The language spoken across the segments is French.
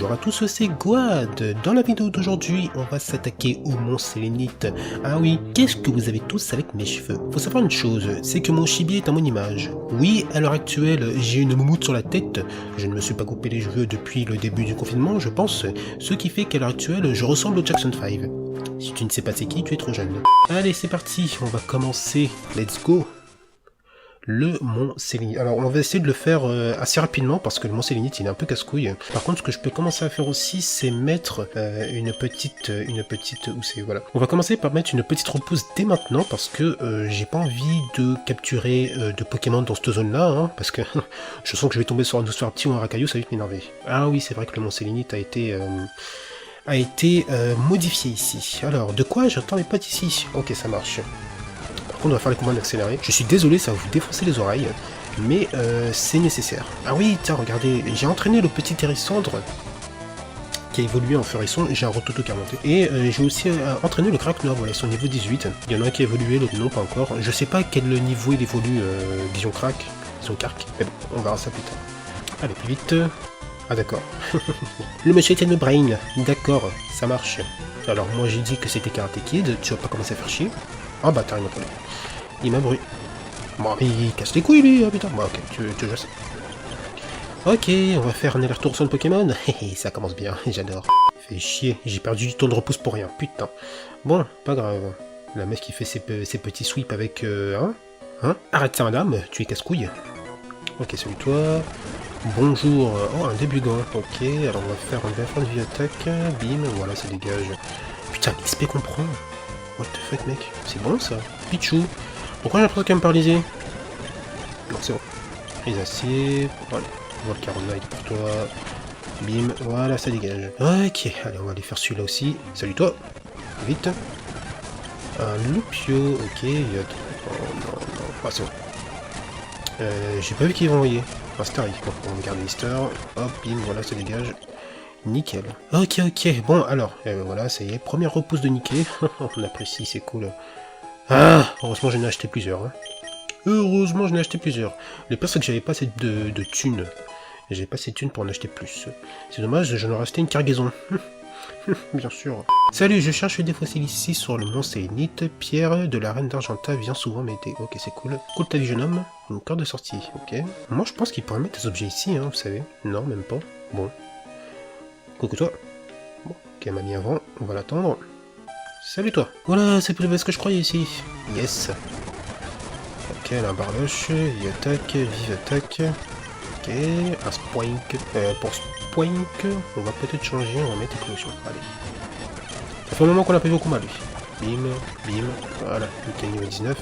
Bonjour à tous, c'est Guad. Dans la vidéo d'aujourd'hui, on va s'attaquer au mont Sélénite. Ah oui, qu'est-ce que vous avez tous avec mes cheveux? Faut savoir une chose, c'est que mon chibi est à mon image. Oui, à l'heure actuelle, j'ai une moumoute sur la tête. Je ne me suis pas coupé les cheveux depuis le début du confinement, je pense. Ce qui fait qu'à l'heure actuelle, je ressemble au Jackson 5. Si tu ne sais pas c'est qui, tu es trop jeune. Allez, c'est parti, on va commencer. Let's go. Le mont Sélénite. Alors on va essayer de le faire assez rapidement parce que le mont Sélénite il est un peu casse-couille. Par contre ce que je peux commencer à faire aussi c'est mettre une petite où c'est voilà. On va commencer par mettre une petite repousse dès maintenant parce que j'ai pas envie de capturer de Pokémon dans cette zone là hein, parce que je sens que je vais tomber sur un Doucefarty ou un Racaillou, ça va vite m'énerver. Ah oui c'est vrai que le mont Sélénite a été modifié ici. Alors de quoi j'attends les potes ici? Ok ça marche. On va faire les commandes accélérées. Je suis désolé, ça va vous défoncer les oreilles, mais c'est nécessaire. Ah oui, tiens, regardez, j'ai entraîné le petit Hérissandre qui a évolué en Furisson, j'ai un Rototo qui a monté. Et j'ai aussi entraîné le Cracknor, voilà, ils sont niveau 18. Il y en a un qui a évolué, l'autre non, pas encore. Je sais pas à quel niveau il évolue, Vision Crack, Vision Carc, mais bon, on verra ça plus tard. Allez, plus vite. Ah d'accord. Le monsieur était une brain, d'accord, ça marche. Alors moi j'ai dit que c'était Karate Kid, tu vas pas commencer à faire chier. Ah bah t'as rien entendu. Il m'a brûlé. Bon, il casse les couilles lui, oh, putain. Bon, ok, tu vois ça. Ok, on va faire un aller-retour sur le Pokémon. Ça commence bien, j'adore. Fait chier, j'ai perdu du temps de repousse pour rien, putain. Bon, pas grave. La meuf qui fait ses petits sweeps avec... Hein arrête ça madame, tu es casse-couille. Ok, salut toi. Bonjour. Oh, un débugant. Ok, alors on va faire un défense de vie attaque. Bim, voilà, ça dégage. Putain, XP qu'on prend. What the fuck mec, c'est bon ça. Pichou. Pourquoi j'ai l'impression qu'elle me paralyser? Non c'est bon. Prise acier. Voilà. Volcaronite pour toi. Bim. Voilà ça dégage. Ok. Allez on va aller faire celui-là aussi. Salut toi. Vite. Un Lupio. Ok. Il y a... Oh non non. Ah c'est bon. J'ai pas vu qu'ils vont envoyer. Un Starry. Bon, on va garder l'histoire. Hop. Bim. Voilà ça dégage. Nickel. Ok, ok. Bon, alors, voilà, ça y est. Première repousse de niquer. On apprécie, c'est cool. Ah, heureusement, j'en ai acheté plusieurs. Hein. Heureusement, j'en ai acheté plusieurs. Le pire, c'est que j'avais pas assez de thunes. J'avais pas assez de thunes pour en acheter plus. C'est dommage, j'en aurais acheté une cargaison. Bien sûr. Salut, je cherche des fossiles ici sur le mont Sélénite. Pierre de la reine d'Argenta vient souvent m'aider. Ok, c'est cool. Cool ta vie, jeune homme. Une corde de sortie. Ok. Moi, je pense qu'il pourrait mettre des objets ici, hein, vous savez. Non, même pas. Bon. Coucou toi. Bon, ok, elle m'a mis avant, on va l'attendre. Salut toi. Voilà, c'est plus bas ce que je croyais ici. Yes. Ok, elle a un barloche, vie attaque, vive attaque. Ok, un spoink. Pour spoink, on va peut-être changer, on va mettre éclosion. Allez. Ça fait un moment qu'on l'a pas vu au combat lui. Bim, bim, voilà, nickel niveau 19.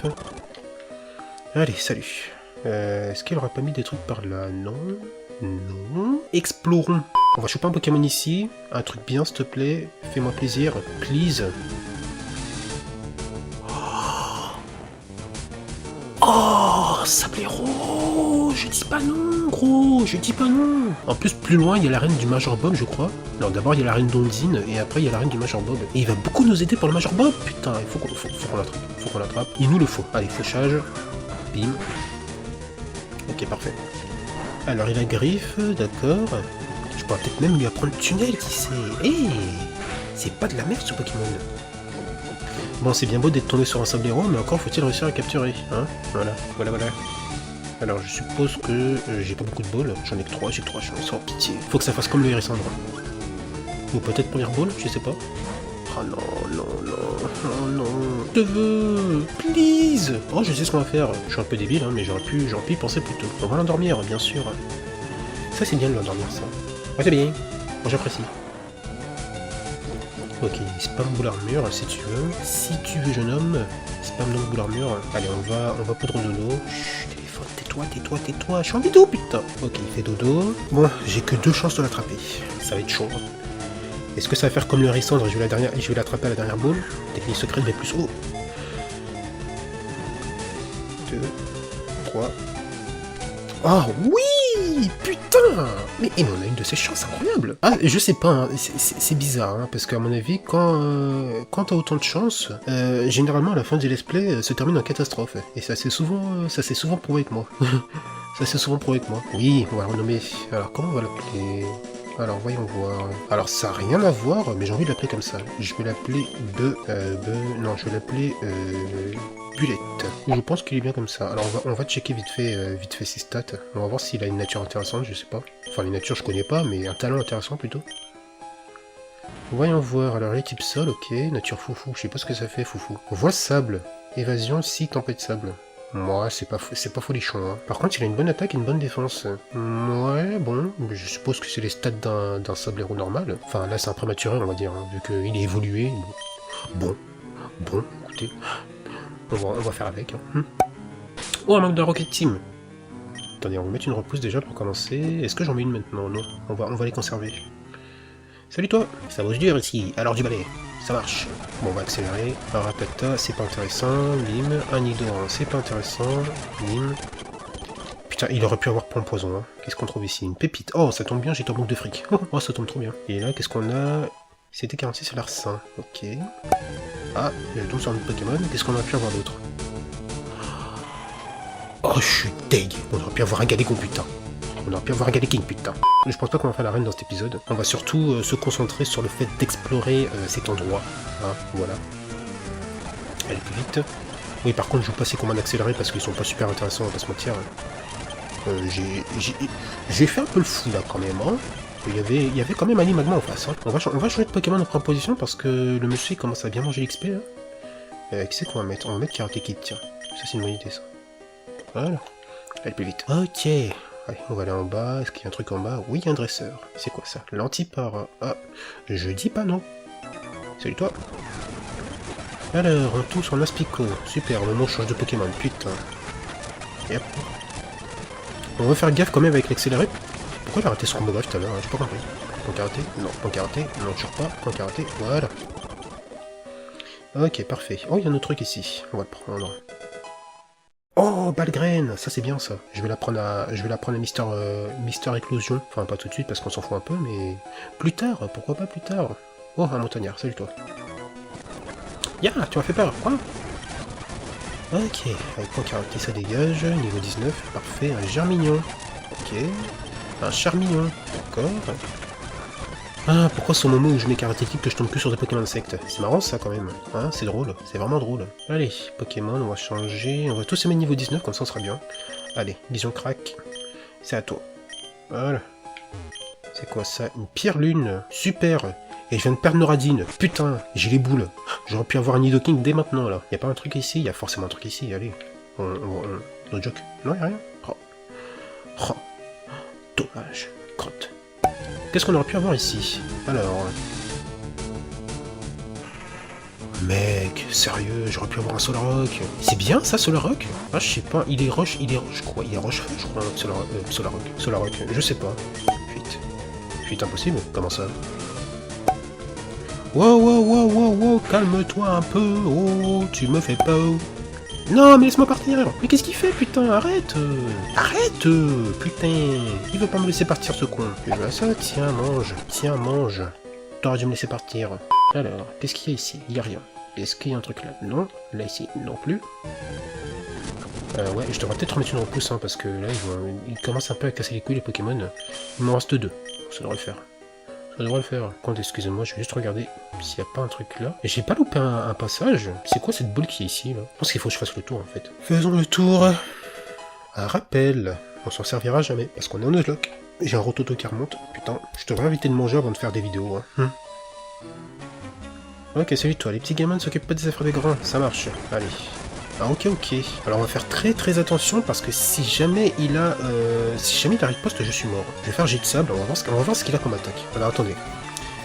Allez, salut. Est-ce qu'elle aurait pas mis des trucs par là? Non. Non. Explorons. On va choper un Pokémon ici. Un truc bien, s'il te plaît. Fais-moi plaisir. Please. Oh, Sablero. Je dis pas non, gros. Je dis pas non. En plus, plus loin, il y a la reine du Major Bob, je crois. Non, d'abord, il y a la reine d'Ondine. Et après, il y a la reine du Major Bob. Et il va beaucoup nous aider pour le Major Bob. Putain, il faut qu'on l'attrape. Faut qu'on l'attrape. Il nous le faut. Allez, fauchage. Bim. Ok, parfait. Alors, il a griffe, d'accord. Je pourrais peut-être même lui apprendre tunnel, qui sait. Hé, c'est pas de la merde ce Pokémon. Bon, c'est bien beau d'être tombé sur un Sablero, mais encore faut-il réussir à capturer, hein. Voilà, voilà, voilà. Alors, je suppose que j'ai pas beaucoup de balles. J'en ai que 3, j'ai 3 chances, sans pitié. Faut que ça fasse comme le Hérissandre. Ou peut-être première ball, je sais pas. Oh non, non, non, non, non. Je veux, please. Oh, je sais ce qu'on va faire. Je suis un peu débile, hein, mais j'aurais pu y penser plus tôt. On va l'endormir, bien sûr. Ça, c'est bien de l'endormir, ça. Ouais, c'est bien. Bon, j'apprécie. Ok, spam boule armure, si tu veux. Si tu veux, jeune homme. Spam donc boule armure. Allez, on va poudre dodo. Chut, téléphone, tais-toi, tais-toi, tais-toi. Je suis en vidéo, putain. Ok, il fait dodo. Bon, j'ai que 2 chances de l'attraper. Ça va être chaud. Est-ce que ça va faire comme le Hérissandre, je vais l'attraper à la dernière boule. Technique secrète va plus haut. 2, 3. Oh oui, putain. Mais on a une de ces chances incroyables. Ah, je sais pas, hein, c'est bizarre, hein, parce qu'à mon avis, quand t'as autant de chance, généralement à la fin du let's play se termine en catastrophe. Et ça s'est souvent prouvé avec moi. Ça s'est souvent prouvé avec moi. Oui, on va le renommer. Alors comment on va l'appeler? Alors, voyons voir. Alors, ça n'a rien à voir, mais j'ai envie de l'appeler comme ça. Je vais l'appeler non, je vais l'appeler Bullet. Je pense qu'il est bien comme ça. Alors, on va checker vite fait ses stats. On va voir s'il a une nature intéressante, je sais pas. Enfin, les natures, je connais pas, mais un talent intéressant plutôt. Voyons voir. Alors, les types sol, ok. Nature foufou, je sais pas ce que ça fait, foufou. Voile sable. Évasion, si tempête sable. Moi, c'est pas folichon. Hein. Par contre, il a une bonne attaque et une bonne défense. Ouais, bon, je suppose que c'est les stats d'un sablero normal. Enfin, là, c'est un prématuré, on va dire, hein, vu qu'il est évolué. Bon, écoutez, on va faire avec. Hein. Oh, un manque de Rocket Team. Attendez, on va mettre une repousse déjà pour commencer. Est-ce que j'en mets une maintenant? Non, on va les conserver. Salut toi. Ça bosse dur ici, alors du balai. Ça marche. Bon, on va accélérer. Un ratata, c'est pas intéressant. Lim. Un Nidoran, c'est pas intéressant. Lim. Putain, il aurait pu avoir point poison. Hein. Qu'est-ce qu'on trouve ici? Une pépite. Oh, ça tombe bien, j'ai un manque de fric. Oh, ça tombe trop bien. Et là, qu'est-ce qu'on a? C'était 46 à l'arsen. Ok. Ah, je tombe sur un autre Pokémon. Qu'est-ce qu'on a pu avoir d'autre? Oh, je suis deg. On aurait pu avoir un Galégon, putain. On aurait pu avoir un Galeking, putain. Je pense pas qu'on va faire la reine dans cet épisode. On va surtout se concentrer sur le fait d'explorer cet endroit. Hein, voilà. Allez plus vite. Oui, par contre, je joue pas ces combats d'accéléré parce qu'ils sont pas super intéressants, on va pas se mentir. J'ai fait un peu le fou là quand même. Hein. Il y avait quand même un Magma en face. Hein. On va changer de Pokémon en proposition parce que le monsieur commence à bien manger l'XP. Hein. Qui c'est qu'on va mettre? On va mettre Karate Kid, tiens. Ça, c'est une bonne idée, ça. Voilà. Allez plus vite. Ok. Allez, on va aller en bas. Est-ce qu'il y a un truc en bas? Oui, il y a un dresseur. C'est quoi ça? L'antipara. Ah, je dis pas non. Salut toi. Alors, on touche en Aspico. Super, le moment change de Pokémon. Putain. Et hop. On va faire gaffe quand même avec l'accéléré. Pourquoi j'ai arrêté ce combo tout à l'heure? J'ai pas compris. Point karaté? Non, point karaté. Non, toujours pas. Point karaté. Voilà. Ok, parfait. Oh, il y a un autre truc ici. On va le prendre. Oh, Balgraine, ça c'est bien ça. Je vais la prendre à Mister Éclosion. Enfin, pas tout de suite parce qu'on s'en fout un peu, mais plus tard. Pourquoi pas plus tard? Oh, un montagnard. Salut toi. Ya, tu m'as fait peur. Quoi? Ok, avec point karaté ça dégage. Niveau 19, parfait. Un Germignon. Ok. Un Charmignon. D'accord. Ah, pourquoi c'est au moment où je mets Karate Kid que je tombe plus sur des Pokémon insectes? C'est marrant ça quand même, hein, c'est drôle, c'est vraiment drôle. Allez, Pokémon, on va changer, on va tous les mettre niveau 19, comme ça on sera bien. Allez, Vision Crack, c'est à toi. Voilà. C'est quoi ça? Une pierre lune, super. Et je viens de perdre Noradine, putain, j'ai les boules. J'aurais pu avoir un Nidoking dès maintenant là. Y'a pas un truc ici? Y'a forcément un truc ici, allez. No joke. Non, y'a rien. Oh. Dommage. Crotte. Qu'est-ce qu'on aurait pu avoir ici? Alors... Mec, sérieux, j'aurais pu avoir un Solrock. C'est bien ça, Solrock? Ah, je sais pas, il est roche quoi? Il est roche, je crois, Solrock, je sais pas. Fuite impossible? Comment ça? Wow, calme-toi un peu, oh, tu me fais peur. Non, mais laisse-moi partir. Mais qu'est-ce qu'il fait, putain? Arrête. Putain. Il veut pas me laisser partir, ce con. Tu veux ça? Tiens, mange. T'aurais dû me laisser partir. Alors, qu'est-ce qu'il y a ici? Il y a rien. Est-ce qu'il y a un truc là? Non. Là, ici, non plus. Ouais, je devrais peut-être remettre une repousse, hein, parce que là, ils commencent un peu à casser les couilles, les Pokémon. Il m'en reste 2. Ça devrait le faire. Compte, excusez-moi, je vais juste regarder s'il n'y a pas un truc là. Et j'ai pas loupé un passage. C'est quoi cette boule qui est ici là? Je pense qu'il faut que je fasse le tour en fait. Faisons le tour. Un rappel. On s'en servira jamais parce qu'on est en Nuzlocke. J'ai un rototo qui remonte. Putain, je devrais éviter de manger avant de faire des vidéos. Hein. Ok, salut toi. Les petits gamins ne s'occupent pas des affaires des grands. Ça marche. Allez. Ah ok. Alors on va faire très attention parce que si jamais il a riposte, je suis mort. Je vais faire jet de sable, on va voir ce qu'il a comme attaque. Alors attendez.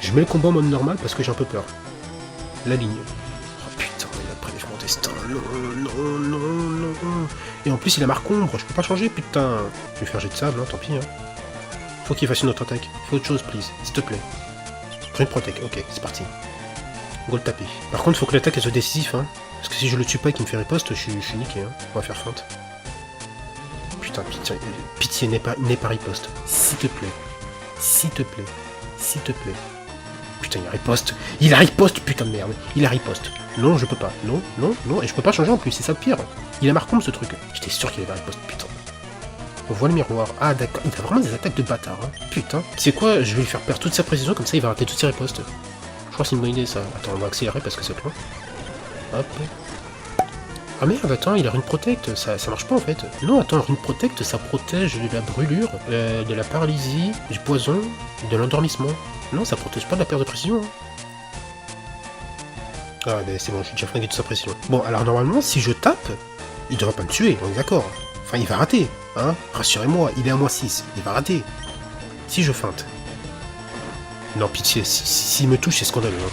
Je mets le combat en mode normal parce que j'ai un peu peur. La ligne. Oh putain, il a prévu mon destin. Non. Et en plus il a marque ombre, je peux pas changer putain. Je vais faire jet de sable, hein, tant pis. Hein. Faut qu'il fasse une autre attaque. Fais autre chose, please, s'il te plaît. Prends une protect, ok, c'est parti. Go le taper. Par contre, faut que l'attaque elle soit décisive, hein. Parce que si je le tue pas et qu'il me fait riposte, je suis niqué, hein. On va faire feinte. Putain, pitié, n'est pas riposte. S'il te plaît. Putain, il a riposte, putain de merde. Il a riposte. Non, je peux pas. Non. Et je peux pas changer en plus, c'est ça le pire. Il a marqué ce truc. J'étais sûr qu'il avait riposte, putain. On voit le miroir. Ah d'accord, il a vraiment des attaques de bâtard. Hein. Putain. Tu sais quoi, je vais lui faire perdre toute sa précision, comme ça il va rater toutes ses ripostes. Je crois que c'est une bonne idée ça. Attends, on va accélérer parce que c'est loin. Hop. Ah merde, attends, il a Rune Protect, ça marche pas en fait. Non, attends, Rune Protect, ça protège de la brûlure, de la paralysie, du poison, de l'endormissement. Non, ça protège pas de la perte de précision. Hein. Ah ben c'est bon, j'ai déjà flingué toute sa pression. Bon, alors normalement, si je tape, il devrait pas me tuer, on est d'accord. Enfin, il va rater, hein. Rassurez-moi, il est à -6, il va rater. Si je feinte. Non, pitié, s'il me touche, c'est scandaleux. Hein.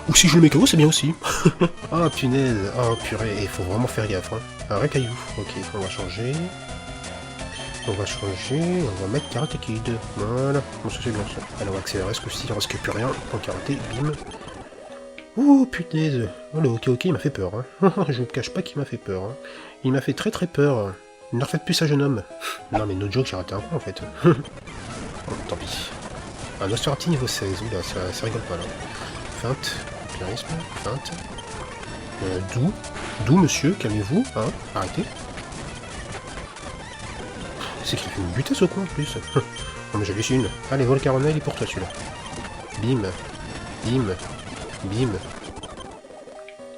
Ou si je le mets KO, c'est bien aussi. Ah punaise, oh purée, il faut vraiment faire gaffe. Hein. Un vrai caillou. Ok, on va changer. On va mettre Karate Kid. Voilà, bon ça c'est bien ça. Allez, on va accélérer ce coup-ci, il reste plus rien. Pour karaté, bim. Oh punaise. Oh le ok, il m'a fait peur. Hein. Je vous cache pas qu'il m'a fait peur. Hein. Il m'a fait très très peur. Ne refaites plus ça, jeune homme. Non mais no joke, j'ai raté un coup en fait. Oh, tant pis. Un Osterati niveau 16, oula, ça rigole pas là. Feinte. Feinte. Doux, monsieur, calmez-vous, hein, arrêtez. C'est qu'il fait une butesse au con en plus. Non mais j'avais une. Allez, Volcaronel, il est pour toi celui-là. Bim, bim.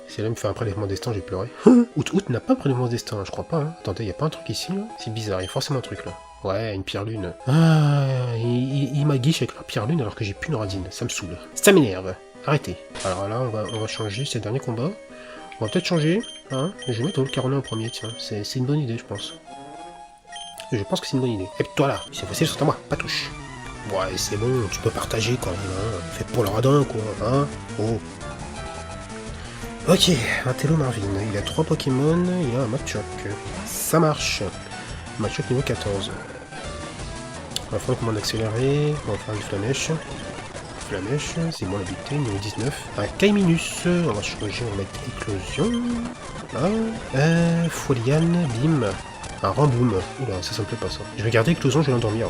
C'est là, il me fait un prélèvement destin, j'ai pleuré. Out n'a pas un prélèvement destin, je crois pas. Hein. Attendez, y a pas un truc ici là? C'est bizarre, il y a forcément un truc là. Ouais, une pierre lune. Ah, il m'a guiche avec la pierre lune alors que j'ai plus une radine, ça me saoule. Ça m'énerve. Arrêtez. Alors là, on va changer, c'est le dernier combat. On va peut-être changer, hein. Je vais mettre Volcaronel en premier, tiens. C'est une bonne idée, je pense. Je pense que c'est une bonne idée. Et puis toi là, c'est facile, c'est à moi, pas touche. Ouais, c'est bon, tu peux partager quand même, hein. Fais pour le radin, quoi, hein. Oh. Ok, un Tello Marvin, il a 3 Pokémon, il a un Machoke. Ça marche. Machoke niveau 14. On va faire une commande accélérée, on va faire une Flamèche. Flamèche, c'est bon l'habité, niveau 19. Un Kaiminus, on va changer, on va mettre Éclosion. Ah, Foliane, bim. Un Ramboom. Oula, ça me plaît pas ça. Je vais garder Éclosion, je vais l'endormir.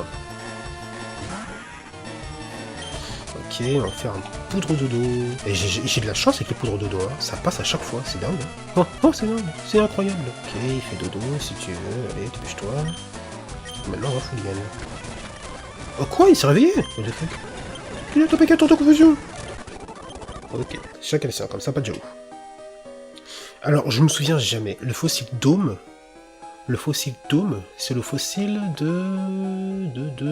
Ok, on va faire un poudre dodo. Et j'ai de la chance avec les poudres dodo, hein. Ça passe à chaque fois, c'est dingue. Hein. Oh, c'est dingue, c'est incroyable. Ok, il fait dodo si tu veux, allez, dépêche-toi. Maintenant on va Foliane. Oh quoi, il s'est réveillé? Il a tapé 4 de confusion. Ok, chacun ça, comme ça, pas de jaloux. Alors, je me souviens jamais. Le fossile Dôme, c'est le fossile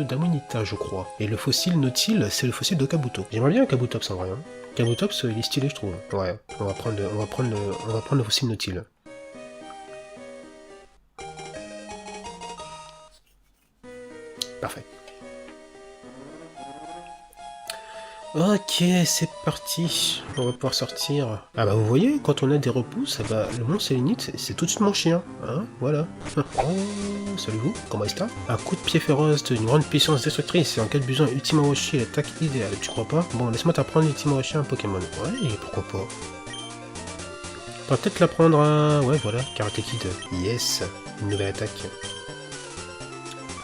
d'Amonita, je crois. Et le fossile Nautile, c'est le fossile de Kabuto. J'aimerais bien un Kabutops en vrai. Hein. Kabutops, il est stylé, je trouve. Ouais, on va prendre le fossile Nautile. Parfait. Ok, c'est parti. On va pouvoir sortir. Ah bah vous voyez, quand on a des repousses, bah, le mont sélénite, c'est tout de suite mon chien. Hein, voilà. Oh, salut vous, comment est-ce que un coup de pied féroce d'une grande puissance destructrice et en cas de besoin Ultima Washi est l'attaque idéale, tu crois pas? Bon, laisse-moi t'apprendre Ultima Washi à un Pokémon. Ouais, pourquoi pas. On va peut-être l'apprendre à... Ouais, voilà, Karate Kid. Yes, une nouvelle attaque.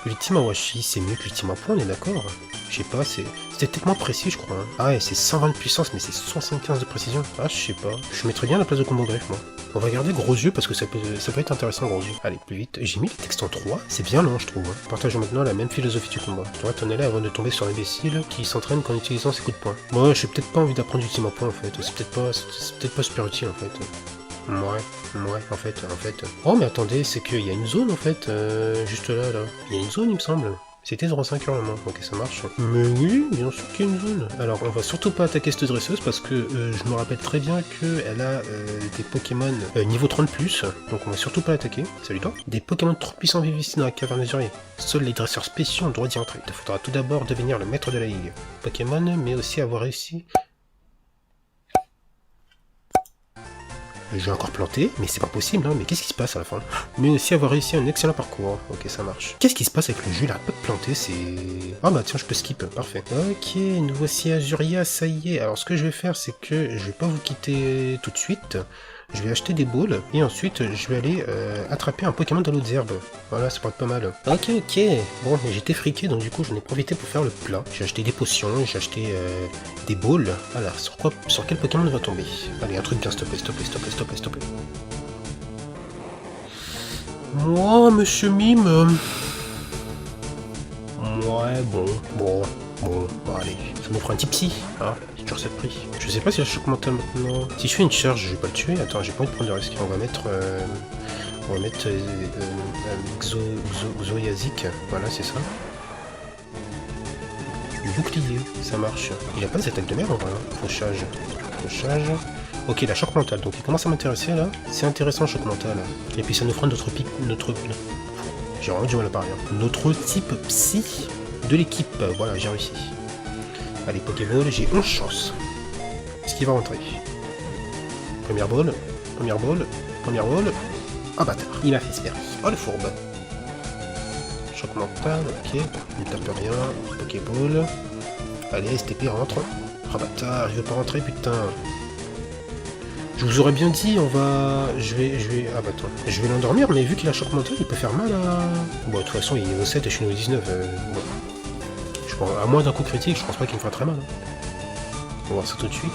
L'Ultima Washi, c'est mieux que l'Ultima Point, on est d'accord? Je sais pas, c'était tellement précis, je crois. Hein. Ah ouais, c'est 120 de puissance, mais c'est 75 de précision. Ah, je sais pas. Je mettrais bien la place de combo greffe, moi. On va garder gros yeux, parce que ça peut être intéressant, gros yeux. Allez, plus vite. J'ai mis les textes en 3, c'est bien long, je trouve. Hein. Partageons maintenant la même philosophie du combat. Tu dois t'en aller avant de tomber sur l'imbécile qui s'entraîne qu'en utilisant ses coups de poing. Moi, j'ai peut-être pas envie d'apprendre l'Ultima Point, en fait. C'est peut-être pas super utile, en fait. Ouais, en fait. Oh, mais attendez, c'est qu'il y a une zone, en fait, juste là. Il y a une zone, il me semble. C'était 0,5 normalement, ok ça marche. Mais oui, bien sûr qu'il y a une zone. Alors on va surtout pas attaquer cette dresseuse parce que je me rappelle très bien qu'elle a des Pokémon niveau 30+, donc on va surtout pas l'attaquer. Salut toi. Des Pokémon trop puissants vivent ici dans la caverne azurée. Seuls les dresseurs spéciaux ont le droit d'y entrer. Il te faudra tout d'abord devenir le maître de la ligue. Pokémon, mais aussi avoir réussi... J'ai encore planté, mais c'est pas possible, hein, mais qu'est-ce qui se passe à la fin? Mais aussi avoir réussi un excellent parcours, ok ça marche. Qu'est-ce qui se passe avec le jeu, il arrête pas de planter, c'est... Ah bah tiens, je peux skip, parfait. Ok, nous voici à Azuria, ça y est. Alors ce que je vais faire, c'est que je vais pas vous quitter tout de suite. Je vais acheter des balls, et ensuite je vais aller attraper un Pokémon dans l'autre herbe. Voilà, ça pourrait être pas mal. Ok, bon, j'étais friqué, donc du coup j'en ai profité pour faire le plat. J'ai acheté des potions, j'ai acheté des balls. Alors, sur quel Pokémon va tomber? Allez, un truc bien, s'il te plaît. Moi, monsieur Mime... Ouais, bon, allez. Ça nous fera un petit psy, hein. C'est toujours ça de prix. Je sais pas si la choc mental maintenant... Si je fais une charge, je vais pas le tuer. Attends, j'ai pas envie de prendre de risque. On va mettre... Xoyazik. Voilà, c'est ça. Bouclier, ça marche. Il a pas des attaques de merde en vrai. Fauchage. Ok, la choc mentale. Donc il commence à m'intéresser là. C'est intéressant le choc mental. Et puis ça nous fera notre pic. J'ai vraiment du mal à parler. Notre type psy de l'équipe. Voilà, j'ai réussi. Allez, Pokéball, j'ai 11 chances. Est-ce qu'il va rentrer? Première ball. Ah bâtard, il m'a fait espérer. Oh le fourbe. Choc mental, ok. Il ne tape rien. Pokéball. Allez, STP rentre. Ah bâtard, il veut pas rentrer, putain. Je vous aurais bien dit, on va... Je vais... Ah bah attends. Je vais l'endormir, mais vu qu'il a choc mental, il peut faire mal à... Bon, de toute façon, il est niveau 7 et je suis niveau 19. Bon. Je pense... À moins d'un coup critique, je pense pas qu'il me fera très mal. On va voir ça tout de suite.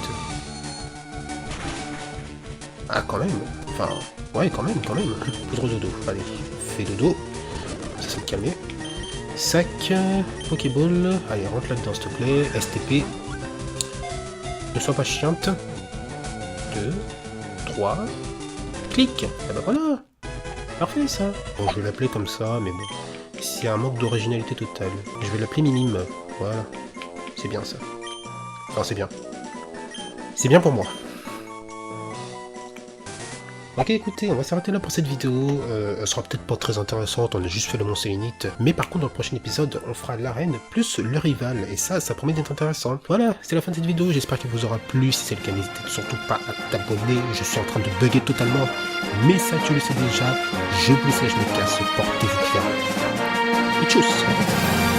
Ah, quand même. Enfin... Ouais, quand même. Poudre dodo. Allez, fais dodo. Ça me calmer. Sac, Pokéball. Allez, rentre là-dedans, s'il te plaît. STP. Ne sois pas chiante. 2, 3, clic. Et bah voilà. Parfait, ça. Bon, je vais l'appeler comme ça, mais bon. C'est un manque d'originalité totale. Je vais l'appeler Minime. Voilà. C'est bien, ça. Enfin, c'est bien. C'est bien pour moi. Ok, écoutez, on va s'arrêter là pour cette vidéo. Elle sera peut-être pas très intéressante, on a juste fait le Mont Sélénite. Mais par contre, dans le prochain épisode, on fera l'arène plus le rival. Et ça promet d'être intéressant. Voilà, c'est la fin de cette vidéo. J'espère qu'elle vous aura plu. Si c'est le cas, n'hésitez surtout pas à t'abonner. Je suis en train de bugger totalement. Mais ça, tu le sais déjà. Je vous laisse, je me casse. Portez-vous bien. Et tchuss!